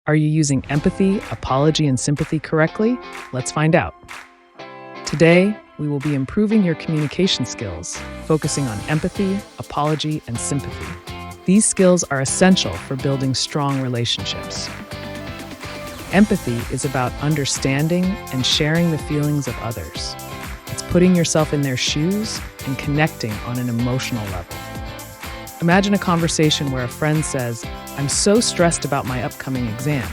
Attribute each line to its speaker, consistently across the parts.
Speaker 1: Are you using empathy, apology, and sympathy correctly? Let's find out. Today, we will be improving your communication skills, focusing on empathy, apology, and sympathy. These skills are essential for building strong relationships. Empathy is about understanding and sharing the feelings of others. It's putting yourself in their shoes and connecting on an emotional level. Imagine a conversation where a friend says, "I'm so stressed about my upcoming exam."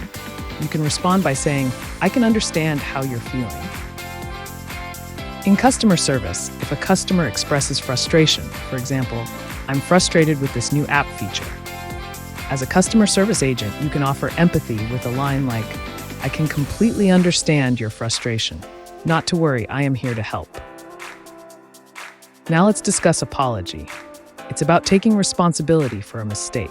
Speaker 1: You can respond by saying, "I can understand how you're feeling." In customer service, if a customer expresses frustration, for example, "I'm frustrated with this new app feature." As a customer service agent, you can offer empathy with a line like, "I can completely understand your frustration. Not to worry, I am here to help." Now let's discuss apology. It's about taking responsibility for a mistake.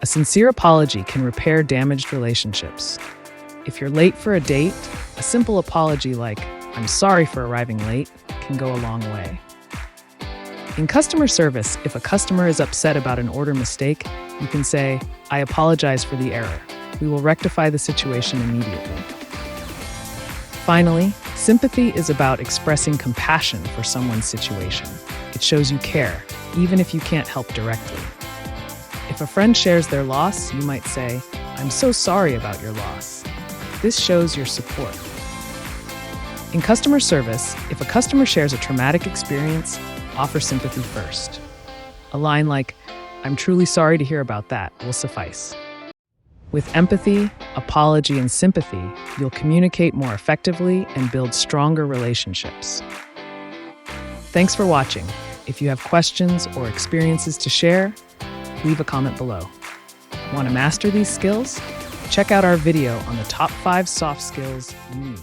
Speaker 1: A sincere apology can repair damaged relationships. If you're late for a date, a simple apology like, "I'm sorry for arriving late," can go a long way. In customer service, if a customer is upset about an order mistake, you can say, "I apologize for the error. We will rectify the situation immediately." Finally, sympathy is about expressing compassion for someone's situation. It shows you care, even if you can't help directly. If a friend shares their loss, you might say, "I'm so sorry about your loss." This shows your support. In customer service, if a customer shares a traumatic experience, offer sympathy first. A line like, "I'm truly sorry to hear about that," will suffice. With empathy, apology, and sympathy, you'll communicate more effectively and build stronger relationships. Thanks for watching. If you have questions or experiences to share, leave a comment below. Want to master these skills? Check out our video on the top 5 soft skills you need.